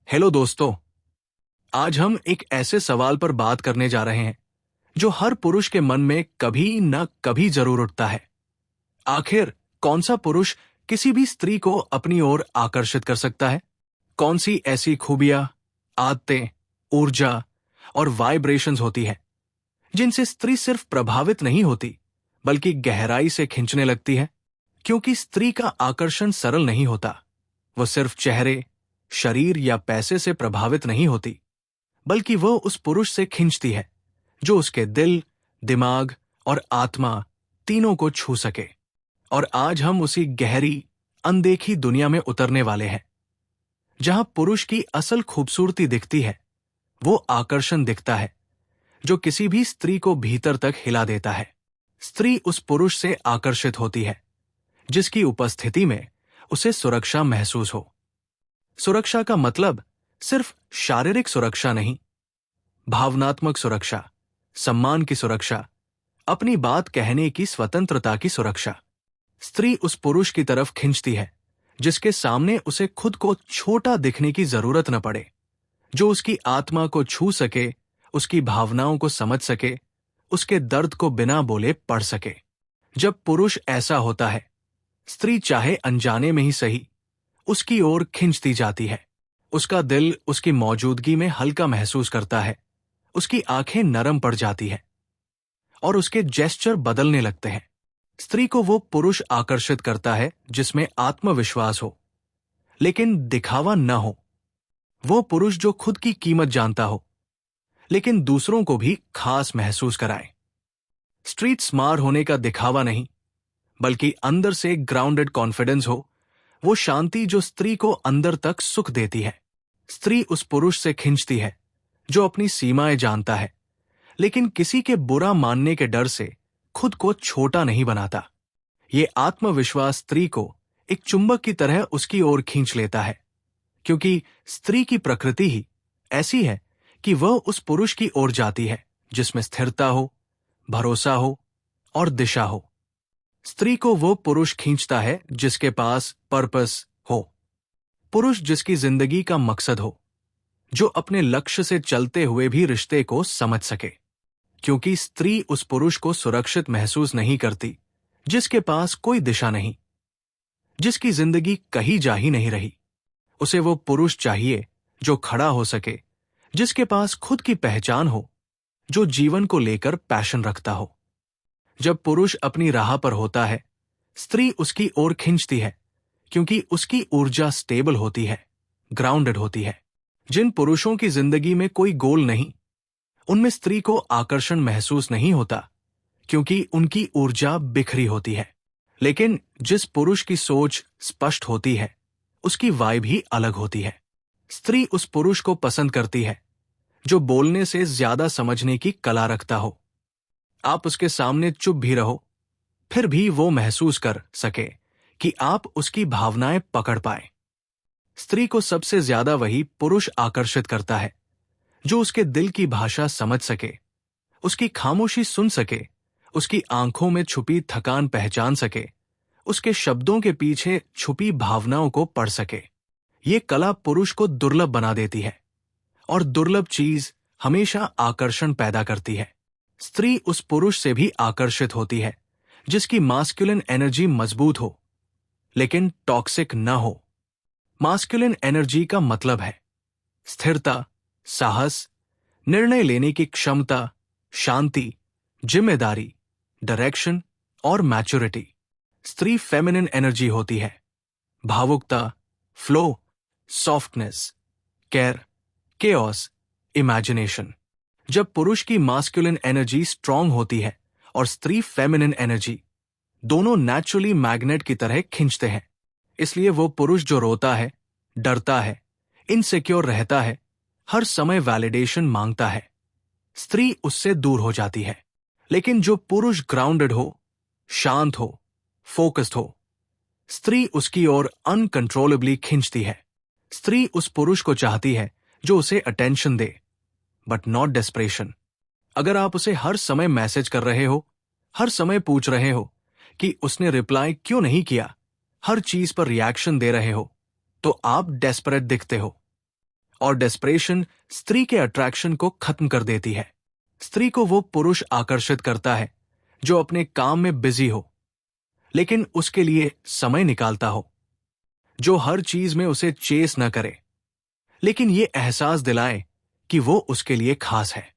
Hello दोस्तों। आज हम एक ऐसे सवाल पर बात करने जा रहे हैं जो हर पुरुष के मन में कभी न कभी जरूर उठता है। आखिर कौन सा पुरुष किसी भी स्त्री को अपनी ओर आकर्षित कर सकता है? कौन सी ऐसी खूबियां, आदतें, ऊर्जा और वाइब्रेशंस होती है जिनसे स्त्री सिर्फ प्रभावित नहीं होती बल्कि गहराई से खींचने लगती है? क्योंकि स्त्री का आकर्षण सरल नहीं होता। वो सिर्फ चेहरे, शरीर या पैसे से प्रभावित नहीं होती, बल्कि वो उस पुरुष से खींचती है जो उसके दिल, दिमाग और आत्मा तीनों को छू सके। और आज हम उसी गहरी, अनदेखी दुनिया में उतरने वाले हैं जहां पुरुष की असल खूबसूरती दिखती है। वो आकर्षण दिखता है जो किसी भी स्त्री को भीतर तक हिला देता है। स्त्री उस पुरुष से आकर्षित होती है जिसकी उपस्थिति में उसे सुरक्षा महसूस हो। सुरक्षा का मतलब सिर्फ शारीरिक सुरक्षा नहीं, भावनात्मक सुरक्षा, सम्मान की सुरक्षा, अपनी बात कहने की स्वतंत्रता की सुरक्षा। स्त्री उस पुरुष की तरफ खींचती है जिसके सामने उसे खुद को छोटा दिखने की जरूरत न पड़े, जो उसकी आत्मा को छू सके, उसकी भावनाओं को समझ सके, उसके दर्द को बिना बोले पढ़ सके। जब पुरुष ऐसा होता है, स्त्री चाहे अनजाने में ही सही उसकी ओर खिंचती जाती है। उसका दिल उसकी मौजूदगी में हल्का महसूस करता है, उसकी आंखें नरम पड़ जाती है और उसके जेस्चर बदलने लगते हैं। स्त्री को वो पुरुष आकर्षित करता है जिसमें आत्मविश्वास हो लेकिन दिखावा न हो। वो पुरुष जो खुद की कीमत जानता हो लेकिन दूसरों को भी खास महसूस कराए। स्ट्रीट स्मार्ट होने का दिखावा नहीं, बल्कि अंदर से ग्राउंडेड कॉन्फिडेंस हो। वो शांति जो स्त्री को अंदर तक सुख देती है। स्त्री उस पुरुष से खींचती है जो अपनी सीमाएं जानता है लेकिन किसी के बुरा मानने के डर से खुद को छोटा नहीं बनाता। ये आत्मविश्वास स्त्री को एक चुंबक की तरह उसकी ओर खींच लेता है, क्योंकि स्त्री की प्रकृति ही ऐसी है कि वह उस पुरुष की ओर जाती है जिसमें स्थिरता हो, भरोसा हो और दिशा हो। स्त्री को वो पुरुष खींचता है जिसके पास पर्पस हो, पुरुष जिसकी जिंदगी का मकसद हो, जो अपने लक्ष्य से चलते हुए भी रिश्ते को समझ सके। क्योंकि स्त्री उस पुरुष को सुरक्षित महसूस नहीं करती जिसके पास कोई दिशा नहीं, जिसकी जिंदगी कहीं जा ही नहीं रही। उसे वो पुरुष चाहिए जो खड़ा हो सके, जिसके पास खुद की पहचान हो, जो जीवन को लेकर पैशन रखता हो। जब पुरुष अपनी राह पर होता है, स्त्री उसकी ओर खींचती है क्योंकि उसकी ऊर्जा स्टेबल होती है, ग्राउंडेड होती है। जिन पुरुषों की जिंदगी में कोई गोल नहीं, उनमें स्त्री को आकर्षण महसूस नहीं होता क्योंकि उनकी ऊर्जा बिखरी होती है। लेकिन जिस पुरुष की सोच स्पष्ट होती है, उसकी वाइब ही अलग होती है। स्त्री उस पुरुष को पसंद करती है जो बोलने से ज्यादा समझने की कला रखता हो। आप उसके सामने चुप भी रहो, फिर भी वो महसूस कर सके कि आप उसकी भावनाएं पकड़ पाए। स्त्री को सबसे ज्यादा वही पुरुष आकर्षित करता है जो उसके दिल की भाषा समझ सके, उसकी खामोशी सुन सके, उसकी आंखों में छुपी थकान पहचान सके, उसके शब्दों के पीछे छुपी भावनाओं को पढ़ सके। ये कला पुरुष को दुर्लभ बना देती है और दुर्लभ चीज हमेशा आकर्षण पैदा करती है। स्त्री उस पुरुष से भी आकर्षित होती है जिसकी मास्कुलिन एनर्जी मजबूत हो लेकिन टॉक्सिक न हो। मास्कुलिन एनर्जी का मतलब है स्थिरता, साहस, निर्णय लेने की क्षमता, शांति, जिम्मेदारी, डायरेक्शन और मैच्योरिटी। स्त्री फेमिनिन एनर्जी होती है भावुकता, flow, softness, care, chaos, imagination. जब पुरुष की मास्कुलिन एनर्जी स्ट्रांग होती है और स्त्री फेमिनिन एनर्जी, दोनों नेचुरली मैग्नेट की तरह खींचते हैं। इसलिए वो पुरुष जो रोता है, डरता है, इनसिक्योर रहता है, हर समय वैलिडेशन मांगता है, स्त्री उससे दूर हो जाती है। लेकिन जो पुरुष ग्राउंडेड हो, शांत हो, फोकस्ड हो, स्त्री उसकी ओर अनकंट्रोलेबली खींचती है। स्त्री उस पुरुष को चाहती है जो उसे attention they, but not desperation. अगर आप उसे हर समय मैसेज कर रहे हो, हर समय पूछ रहे हो कि उसने रिप्लाई क्यों नहीं किया, हर चीज पर रिएक्शन दे रहे हो, तो आप डेस्परेट दिखते हो। और डेस्परेशन स्त्री के अट्रैक्शन को खत्म कर देती है। स्त्री को वो पुरुष आकर्षित करता है जो अपने काम में बिजी हो, लेकिन उसके लिए समय निकालता हो, जो हर चीज में उसे चेस न करे, लेकिन ये एहसास दिलाए कि वो उसके लिए खास है।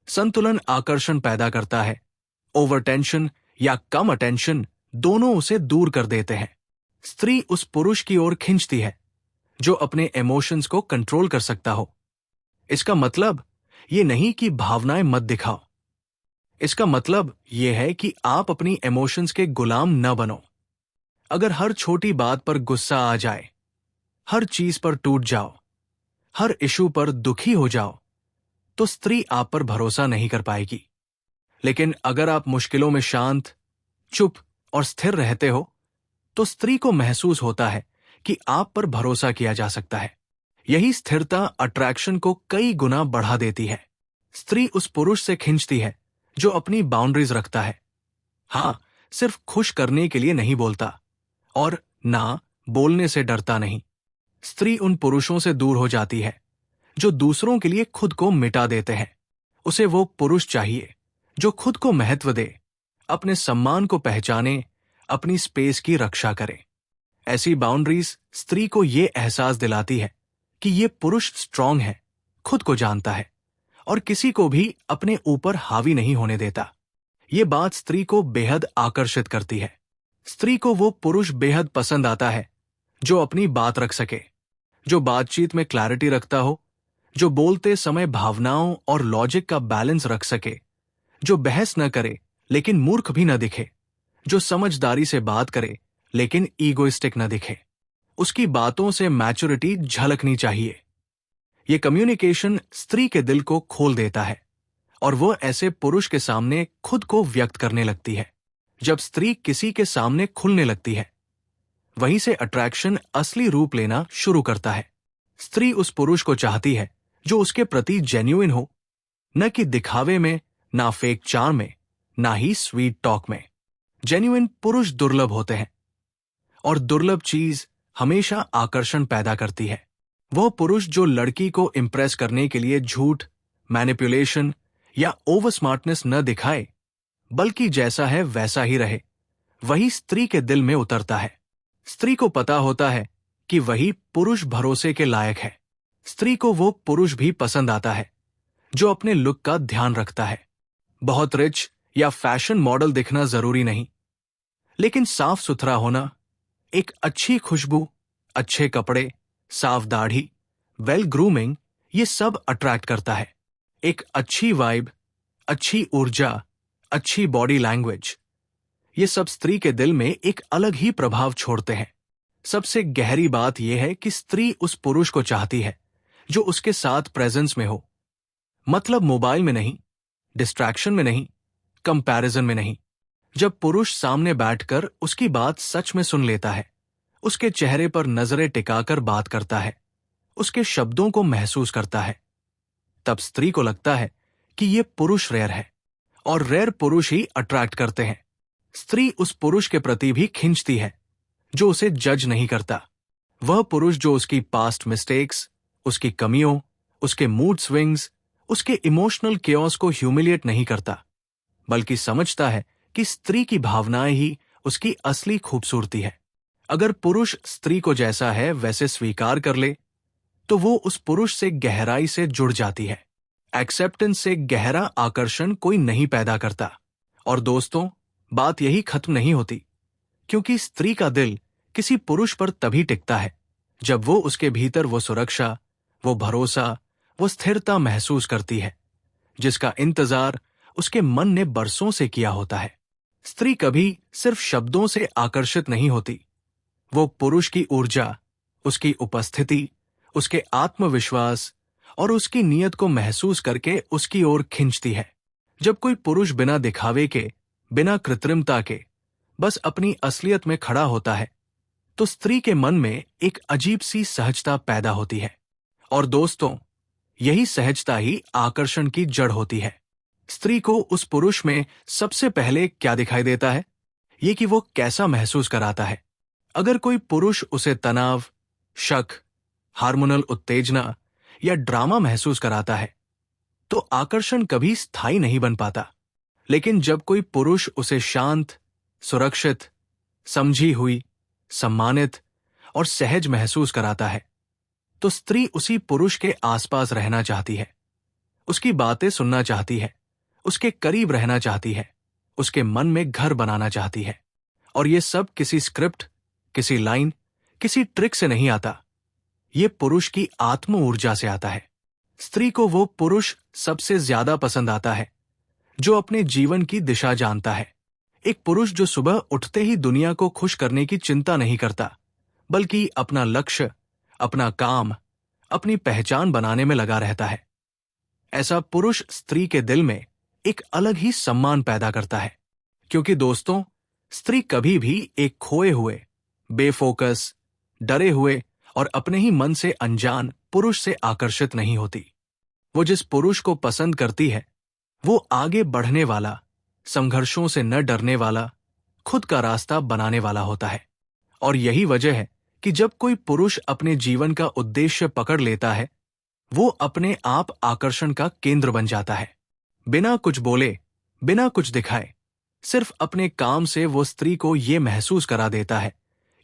संतुलन आकर्षण पैदा करता है। ओवर टेंशन या कम अटेंशन दोनों उसे दूर कर देते हैं। स्त्री उस पुरुष की ओर खींचती है जो अपने इमोशंस को कंट्रोल कर सकता हो। इसका मतलब ये नहीं कि भावनाएं मत दिखाओ। इसका मतलब ये है कि आप अपनी इमोशंस के गुलाम न बनो। अगर हर छोटी बात पर गुस्सा आ जाए, हर चीज पर टूट जाओ, हर इशू पर दुखी हो जाओ, तो स्त्री आप पर भरोसा नहीं कर पाएगी। लेकिन अगर आप मुश्किलों में शांत, चुप और स्थिर रहते हो, तो स्त्री को महसूस होता है कि आप पर भरोसा किया जा सकता है। यही स्थिरता अट्रैक्शन को कई गुना बढ़ा देती है। स्त्री उस पुरुष से खींचती है जो अपनी बाउंड्रीज रखता है। हां, सिर्फ खुश करने के लिए नहीं बोलता, और ना बोलने से डरता नहीं। स्त्री उन पुरुषों से दूर हो जाती है जो दूसरों के लिए खुद को मिटा देते हैं। उसे वो पुरुष चाहिए जो खुद को महत्व दे, अपने सम्मान को पहचाने, अपनी स्पेस की रक्षा करे। ऐसी बाउंड्रीज स्त्री को ये एहसास दिलाती है कि ये पुरुष स्ट्रांग है, खुद को जानता है और किसी को भी अपने ऊपर हावी नहीं होने देता। ये बात स्त्री को बेहद आकर्षित करती है। स्त्री को वो पुरुष बेहद पसंद आता है जो अपनी बात रख सके, जो बातचीत में क्लैरिटी रखता हो, जो बोलते समय भावनाओं और लॉजिक का बैलेंस रख सके, जो बहस न करे लेकिन मूर्ख भी न दिखे, जो समझदारी से बात करे लेकिन ईगोइस्टिक न दिखे। उसकी बातों से मैच्योरिटी झलकनी चाहिए। ये कम्युनिकेशन स्त्री के दिल को खोल देता है और वो ऐसे पुरुष के सामने खुद को व्यक्त करने लगती है। जब स्त्री किसी के सामने खुलने लगती है, वहीं से अट्रैक्शन असली रूप लेना शुरू करता है। स्त्री उस पुरुष को चाहती है जो उसके प्रति जेन्युइन हो, न कि दिखावे में, ना फेक चार्म में, ना ही स्वीट टॉक में। जेन्युइन पुरुष दुर्लभ होते हैं और दुर्लभ चीज हमेशा आकर्षण पैदा करती है। वह पुरुष जो लड़की को इंप्रेस करने के लिए झूठ, मैनिपुलेशन या ओवर स्मार्टनेस न दिखाए, बल्कि जैसा है वैसा ही रहे, वही स्त्री के दिल में उतरता है। स्त्री को पता होता है कि वही पुरुष भरोसे के लायक है। स्त्री को वो पुरुष भी पसंद आता है जो अपने लुक का ध्यान रखता है। बहुत रिच या फैशन मॉडल दिखना जरूरी नहीं, लेकिन साफ सुथरा होना, एक अच्छी खुशबू, अच्छे कपड़े, साफ दाढ़ी, वेल ग्रूमिंग, ये सब अट्रैक्ट करता है। एक अच्छी वाइब, अच्छी ऊर्जा, अच्छी बॉडी लैंग्वेज, ये सब स्त्री के दिल में एक अलग ही प्रभाव छोड़ते हैं। सबसे गहरी बात यह है कि स्त्री उस पुरुष को चाहती है जो उसके साथ प्रेजेंस में हो। मतलब मोबाइल में नहीं, डिस्ट्रैक्शन में नहीं, कंपैरिजन में नहीं। जब पुरुष सामने बैठकर उसकी बात सच में सुन लेता है, उसके चेहरे पर नजरें टिकाकर बात करता है, उसके शब्दों को महसूस करता है, तब स्त्री को लगता है कि ये पुरुष रेयर है, और रेयर पुरुष ही अट्रैक्ट करते हैं। स्त्री उस पुरुष के प्रति भी खींचती है जो उसे जज नहीं करता। वह पुरुष जो उसकी पास्ट मिस्टेक्स, उसकी कमियों, उसके मूड स्विंग्स, उसके इमोशनल केओस को ह्यूमिलिएट नहीं करता, बल्कि समझता है कि स्त्री की भावनाएं ही उसकी असली खूबसूरती है। अगर पुरुष स्त्री को जैसा है वैसे स्वीकार कर ले, तो वो उस पुरुष से गहराई से जुड़ जाती है। एक्सेप्टेंस से गहरा आकर्षण कोई नहीं पैदा करता। और दोस्तों, बात यही खत्म नहीं होती, क्योंकि स्त्री का दिल किसी पुरुष पर तभी टिकता है जब वो उसके भीतर वो सुरक्षा, वो भरोसा, वो स्थिरता महसूस करती है जिसका इंतजार उसके मन ने बरसों से किया होता है। स्त्री कभी सिर्फ शब्दों से आकर्षित नहीं होती, वो पुरुष की ऊर्जा, उसकी उपस्थिति, उसके आत्मविश्वास और उसकी नीयत को महसूस करके उसकी ओर खींचती है। जब कोई पुरुष बिना दिखावे के, बिना कृत्रिमता के, बस अपनी असलियत में खड़ा होता है, तो स्त्री के मन में एक अजीब सी सहजता पैदा होती है। और दोस्तों, यही सहजता ही आकर्षण की जड़ होती है। स्त्री को उस पुरुष में सबसे पहले क्या दिखाई देता है? ये कि वो कैसा महसूस कराता है। अगर कोई पुरुष उसे तनाव, शक, हार्मोनल उत्तेजना या ड्रामा महसूस कराता है तो आकर्षण कभी स्थायी नहीं बन पाता। लेकिन जब कोई पुरुष उसे शांत, सुरक्षित, समझी हुई, सम्मानित और सहज महसूस कराता है तो स्त्री उसी पुरुष के आसपास रहना चाहती है, उसकी बातें सुनना चाहती है, उसके करीब रहना चाहती है, उसके मन में घर बनाना चाहती है। और ये सब किसी स्क्रिप्ट, किसी लाइन, किसी ट्रिक से नहीं आता। ये पुरुष की आत्म ऊर्जा से आता है। स्त्री को वो पुरुष सबसे ज्यादा पसंद आता है जो अपने जीवन की दिशा जानता है। एक पुरुष जो सुबह उठते ही दुनिया को खुश करने की चिंता नहीं करता, बल्कि अपना लक्ष्य, अपना काम, अपनी पहचान बनाने में लगा रहता है। ऐसा पुरुष स्त्री के दिल में एक अलग ही सम्मान पैदा करता है। क्योंकि दोस्तों, स्त्री कभी भी एक खोए हुए, बेफोकस, डरे हुए और अपने ही मन से अनजान पुरुष से आकर्षित नहीं होती। वो जिस पुरुष को पसंद करती है वो आगे बढ़ने वाला, संघर्षों से न डरने वाला, खुद का रास्ता बनाने वाला होता है। और यही वजह है कि जब कोई पुरुष अपने जीवन का उद्देश्य पकड़ लेता है वो अपने आप आकर्षण का केंद्र बन जाता है। बिना कुछ बोले, बिना कुछ दिखाए, सिर्फ अपने काम से वो स्त्री को ये महसूस करा देता है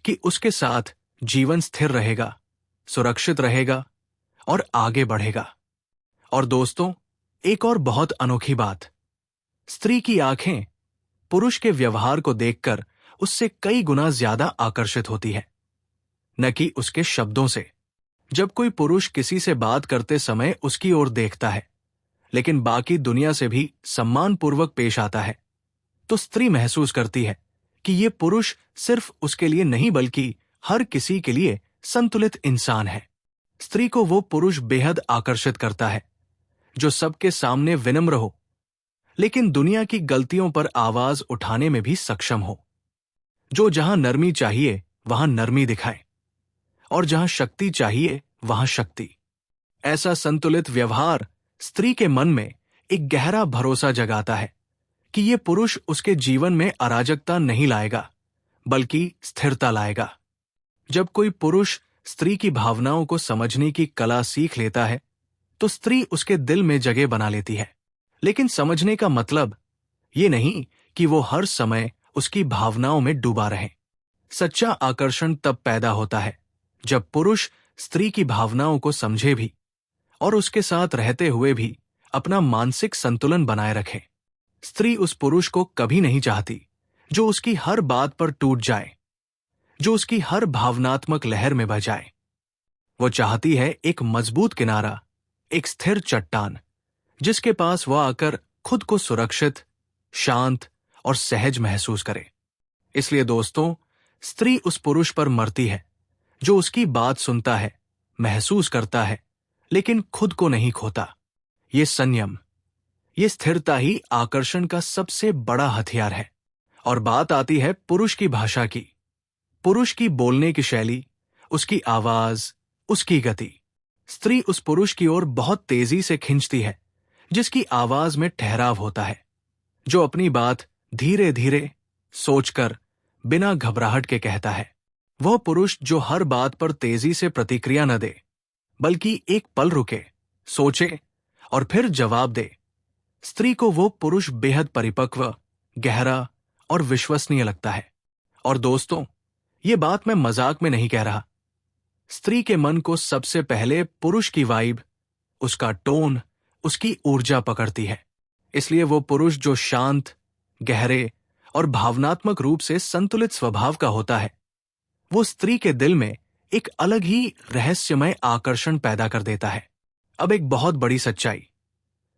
कि उसके साथ जीवन स्थिर रहेगा, सुरक्षित रहेगा और आगे बढ़ेगा। और दोस्तों, एक और बहुत अनोखी बात, स्त्री की आंखें पुरुष के व्यवहार को देखकर उससे कई गुना ज्यादा आकर्षित होती है, न कि उसके शब्दों से। जब कोई पुरुष किसी से बात करते समय उसकी ओर देखता है लेकिन बाकी दुनिया से भी सम्मानपूर्वक पेश आता है तो स्त्री महसूस करती है कि ये पुरुष सिर्फ उसके लिए नहीं बल्कि हर किसी के लिए संतुलित इंसान है। स्त्री को वो पुरुष बेहद आकर्षित करता है जो सबके सामने विनम्र हो, लेकिन दुनिया की गलतियों पर आवाज उठाने में भी सक्षम हो, जो जहां नरमी चाहिए वहां नरमी दिखाए और जहां शक्ति चाहिए वहां शक्ति। ऐसा संतुलित व्यवहार स्त्री के मन में एक गहरा भरोसा जगाता है कि ये पुरुष उसके जीवन में अराजकता नहीं लाएगा बल्कि स्थिरता लाएगा। जब कोई पुरुष स्त्री की भावनाओं को समझने की कला सीख लेता है तो स्त्री उसके दिल में जगह बना लेती है। लेकिन समझने का मतलब ये नहीं कि वो हर समय उसकी भावनाओं में डूबा रहे। सच्चा आकर्षण तब पैदा होता है जब पुरुष स्त्री की भावनाओं को समझे भी और उसके साथ रहते हुए भी अपना मानसिक संतुलन बनाए रखे। स्त्री उस पुरुष को कभी नहीं चाहती जो उसकी हर बात पर टूट जाए, जो उसकी हर भावनात्मक लहर में बह जाए। वो चाहती है एक मजबूत किनारा, एक स्थिर चट्टान, जिसके पास वह आकर खुद को सुरक्षित, शांत और सहज महसूस करे। इसलिए दोस्तों, स्त्री उस पुरुष पर मरती है जो उसकी बात सुनता है, महसूस करता है, लेकिन खुद को नहीं खोता। ये संयम, ये स्थिरता ही आकर्षण का सबसे बड़ा हथियार है। और बात आती है पुरुष की भाषा की, पुरुष की बोलने की शैली, उसकी आवाज, उसकी गति। स्त्री उस पुरुष की ओर बहुत तेजी से खिंचती है जिसकी आवाज में ठहराव होता है, जो अपनी बात धीरे धीरे सोचकर, बिना घबराहट के कहता है। वह पुरुष जो हर बात पर तेजी से प्रतिक्रिया न दे बल्कि एक पल रुके, सोचे और फिर जवाब दे। स्त्री को वो पुरुष बेहद परिपक्व, गहरा और विश्वसनीय लगता है। और दोस्तों, ये बात मैं मजाक में नहीं कह रहा। स्त्री के मन को सबसे पहले पुरुष की वाइब, उसका टोन, उसकी ऊर्जा पकड़ती है। इसलिए वो पुरुष जो शांत, गहरे और भावनात्मक रूप से संतुलित स्वभाव का होता है, वो स्त्री के दिल में एक अलग ही रहस्यमय आकर्षण पैदा कर देता है। अब एक बहुत बड़ी सच्चाई,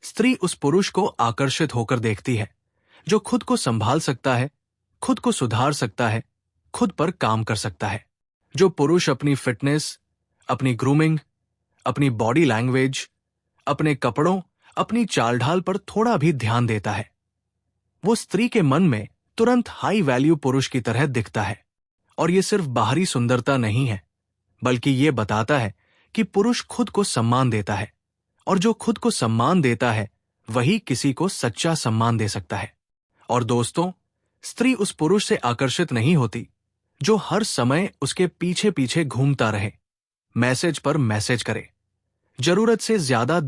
स्त्री उस पुरुष को आकर्षित होकर देखती है जो खुद को संभाल सकता है, खुद को सुधार सकता है, खुद पर काम कर सकता है। जो पुरुष अपनी फिटनेस, अपनी ग्रूमिंग, अपनी बॉडी लैंग्वेज, अपने कपड़ों, अपनी चाल ढाल पर थोड़ा भी ध्यान देता है, वो स्त्री के मन में तुरंत हाई वैल्यू पुरुष की तरह दिखता है। और ये सिर्फ बाहरी सुंदरता नहीं है, बल्कि ये बताता है कि पुरुष खुद को सम्मान देता है, और जो खुद को सम्मान देता है वही किसी को सच्चा सम्मान दे सकता है। और दोस्तों, स्त्री उस पुरुष से आकर्षित नहीं होती जो हर समय उसके पीछे पीछे घूमता रहे, मैसेज पर मैसेज करे, जरूरत से ज्यादा